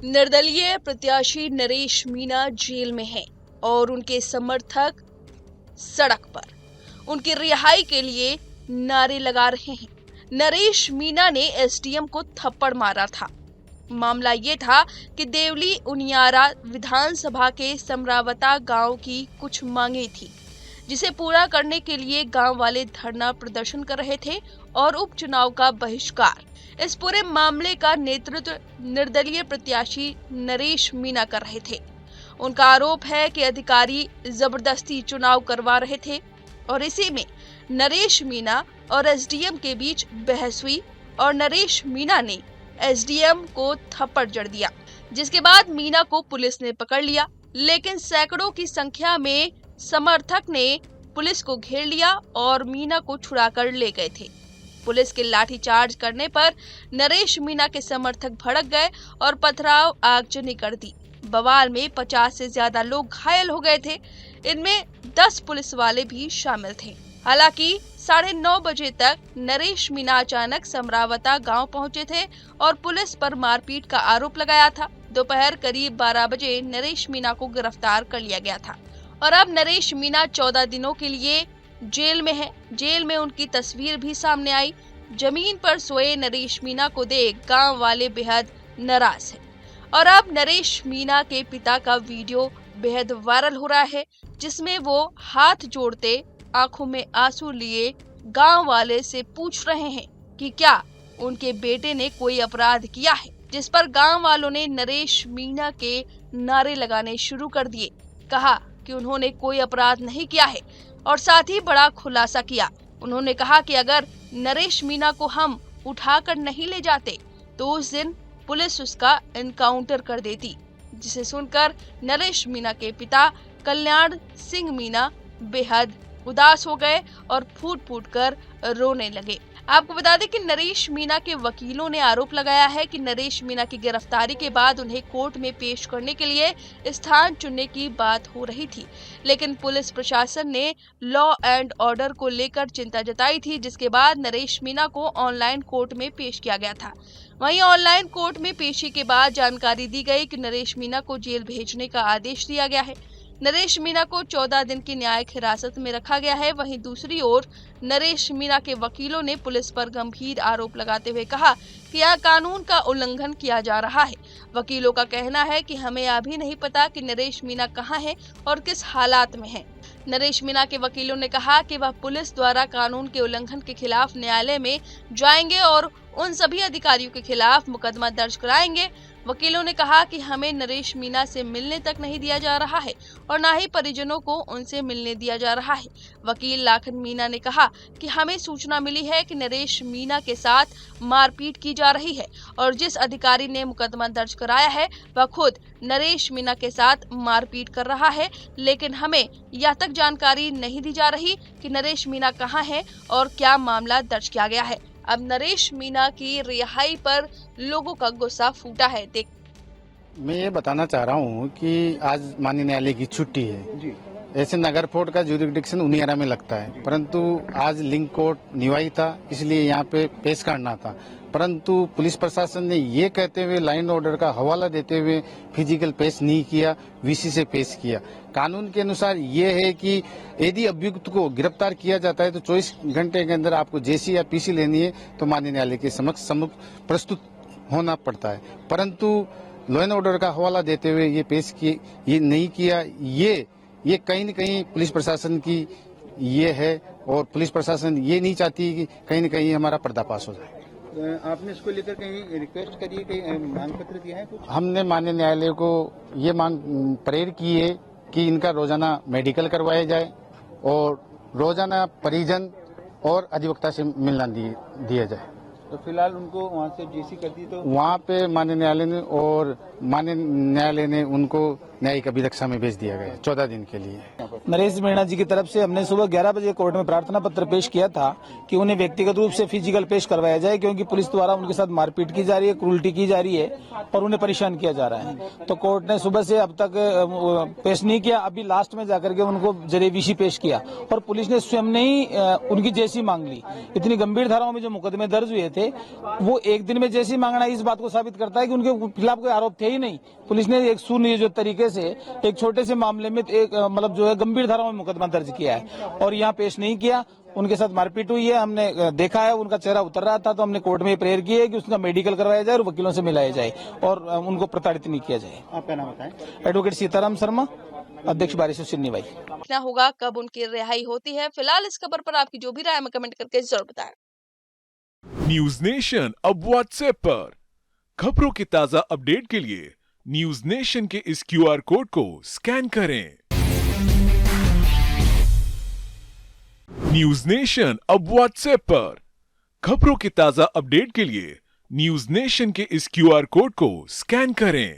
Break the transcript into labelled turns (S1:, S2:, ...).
S1: निर्दलीय प्रत्याशी नरेश मीणा जेल में हैं और उनके समर्थक सड़क पर उनकी रिहाई के लिए नारे लगा रहे हैं। नरेश मीणा ने एसडीएम को थप्पड़ मारा था। मामला ये था कि देवली उनियारा विधानसभा के समरावता गांव की कुछ मांगे थी, जिसे पूरा करने के लिए गांव वाले धरना प्रदर्शन कर रहे थे और उपचुनाव का बहिष्कार। इस पूरे मामले का नेतृत्व निर्दलीय प्रत्याशी नरेश मीणा कर रहे थे। उनका आरोप है कि अधिकारी जबरदस्ती चुनाव करवा रहे थे और इसी में नरेश मीणा और एसडीएम के बीच बहस हुई और नरेश मीणा ने एसडीएम को थप्पड़ जड़ दिया, जिसके बाद मीणा को पुलिस ने पकड़ लिया। लेकिन सैकड़ों की संख्या में समर्थक ने पुलिस को घेर लिया और मीणा को छुड़ाकर ले गए थे। पुलिस के लाठीचार्ज करने पर नरेश मीणा के समर्थक भड़क गए और पथराव आगजनी कर दी। बवाल में 50 से ज्यादा लोग घायल हो गए थे। इनमें 10 पुलिस वाले भी शामिल थे। हालांकि 9:30 बजे तक नरेश मीणा अचानक समरावता गांव पहुंचे थे और पुलिस पर मारपीट का आरोप लगाया था। दोपहर करीब 12 बजे नरेश मीणा को गिरफ्तार कर लिया गया था और अब नरेश मीणा 14 दिनों के लिए जेल में है। जेल में उनकी तस्वीर भी सामने आई। जमीन पर सोए नरेश मीणा को देख गांव वाले बेहद नाराज हैं और अब नरेश मीणा के पिता का वीडियो बेहद वायरल हो रहा है, जिसमें वो हाथ जोड़ते आंखों में आंसू लिए गांव वाले से पूछ रहे हैं कि क्या उनके बेटे ने कोई अपराध किया है, जिस पर गांव वालों ने नरेश मीणा के नारे लगाने शुरू कर दिए। कहा कि उन्होंने कोई अपराध नहीं किया है और साथ ही बड़ा खुलासा किया। उन्होंने कहा कि अगर नरेश मीणा को हम उठाकर नहीं ले जाते तो उस दिन पुलिस उसका एनकाउंटर कर देती, जिसे सुनकर नरेश मीणा के पिता कल्याण सिंह मीणा बेहद उदास हो गए और फूट फूट कर रोने लगे। आपको बता दें कि नरेश मीणा के वकीलों ने आरोप लगाया है कि नरेश मीणा की गिरफ्तारी के बाद उन्हें कोर्ट में पेश करने के लिए स्थान चुनने की बात हो रही थी, लेकिन पुलिस प्रशासन ने लॉ एंड ऑर्डर को लेकर चिंता जताई थी, जिसके बाद नरेश मीणा को ऑनलाइन कोर्ट में पेश किया गया था। वहीं ऑनलाइन कोर्ट में पेशी के बाद जानकारी दी गई कि नरेश मीणा को जेल भेजने का आदेश दिया गया है। नरेश मीणा को 14 दिन की न्यायिक हिरासत में रखा गया है। वहीं दूसरी ओर नरेश मीणा के वकीलों ने पुलिस पर गंभीर आरोप लगाते हुए कहा कि यह कानून का उल्लंघन किया जा रहा है। वकीलों का कहना है कि हमें अभी नहीं पता कि नरेश मीणा कहां है और किस हालात में है। नरेश मीणा के वकीलों ने कहा कि वह पुलिस द्वारा कानून के उल्लंघन के खिलाफ न्यायालय में जाएंगे और उन सभी अधिकारियों के खिलाफ मुकदमा दर्ज कराएंगे। वकीलों ने कहा कि हमें नरेश मीणा से मिलने तक नहीं दिया जा रहा है और न ही परिजनों को उनसे मिलने दिया जा रहा है। वकील लाखन मीणा ने कहा कि हमें सूचना मिली है कि नरेश मीणा के साथ मारपीट की जा रही है और जिस अधिकारी ने मुकदमा दर्ज कराया है वह खुद नरेश मीणा के साथ मारपीट कर रहा है, लेकिन हमें यह तक जानकारी नहीं दी जा रही कि नरेश मीणा कहां है और क्या मामला दर्ज किया गया है। अब नरेश मीणा की रिहाई पर लोगों का गुस्सा फूटा है।
S2: मैं ये बताना चाह रहा हूँ कि आज माननीय न्यायालय की छुट्टी है जी। ऐसे नगर कोर्ट का जुरिडिक्शन उनियारा में लगता है, परंतु आज लिंक कोर्ट निवाई था, इसलिए यहाँ पे पेश करना था। परंतु पुलिस प्रशासन ने ये कहते हुए लाइन ऑर्डर का हवाला देते हुए फिजिकल पेश नहीं किया, वीसी से पेश किया। कानून के अनुसार ये है कि यदि अभियुक्त को गिरफ्तार किया जाता है तो 24 घंटे के अंदर आपको जेसी या पीसी लेनी है तो माननीय न्यायालय के समक्ष प्रस्तुत होना पड़ता है। परंतु लॉ एंड ऑर्डर का हवाला देते हुए ये पेश किए, ये नहीं किया। ये कहीं न कहीं पुलिस प्रशासन की ये है और पुलिस प्रशासन ये नहीं चाहती कि कहीं न कहीं हमारा पर्दाफाश हो जाए।
S3: आपने इसको लेकर कहीं रिक्वेस्ट करी है, कहीं मांग पत्र दिया है कुछ?
S2: हमने माननीय न्यायालय को ये मांग प्रेरित की है कि इनका रोजाना मेडिकल करवाया जाए और रोजाना परिजन और अधिवक्ता से मिलना दिया जाए।
S3: तो फिलहाल उनको वहाँ से जेसी कर दी, तो
S2: वहाँ पे माननीय न्यायालय ने उनको न्यायिक अभिरक्षा में भेज दिया गया है 14 दिन के लिए।
S4: नरेश मीणा जी की तरफ से हमने सुबह 11 बजे कोर्ट में प्रार्थना पत्र पेश किया था कि उन्हें व्यक्तिगत रूप से फिजिकल पेश करवाया जाए, क्योंकि पुलिस द्वारा उनके साथ मारपीट की जा रही है, क्रूरटी की जा रही है और उन्हें परेशान किया जा रहा है। तो कोर्ट ने सुबह से अब तक पेश नहीं किया। अभी लास्ट में जाकर के उनको जरेबीशी पेश किया और पुलिस ने स्वयं ने ही उनकी जेसी मांग ली। इतनी गंभीर धाराओं में जो मुकदमे दर्ज हुए थे वो एक दिन में जेसी मांगना इस बात को साबित करता है कि उनके खिलाफ कोई आरोप थे ही नहीं। पुलिस ने एक सुनियोजित तरीके से एक छोटे से मामले में एक मतलब जो है गंभीर धाराओं में मुकदमा दर्ज किया है और यहाँ पेश नहीं किया। उनके साथ मारपीट हुई है, हमने देखा है, उनका चेहरा उतर रहा था, तो हमने कोर्ट में प्रेयर की है कि उसका मेडिकल करवाया जाए और वकीलों से मिलाया जाए और उनको प्रताड़ित नहीं किया जाए।
S3: आपका नाम बताएं।
S4: एडवोकेट सीताराम शर्मा, अध्यक्ष बारिश सिन्नी भाई।
S1: देखना होगा कब उनकी रिहाई होती है। फिलहाल इस खबर पर आपकी जो भी राय में कमेंट करके जरूर बताएं।
S5: न्यूज नेशन अब व्हाट्सएप पर खबरों के ताजा अपडेट के लिए न्यूज नेशन के इस QR कोड को स्कैन करें। न्यूज नेशन अब व्हाट्सएप पर खबरों के ताजा अपडेट के लिए न्यूज नेशन के इस QR कोड को स्कैन करें।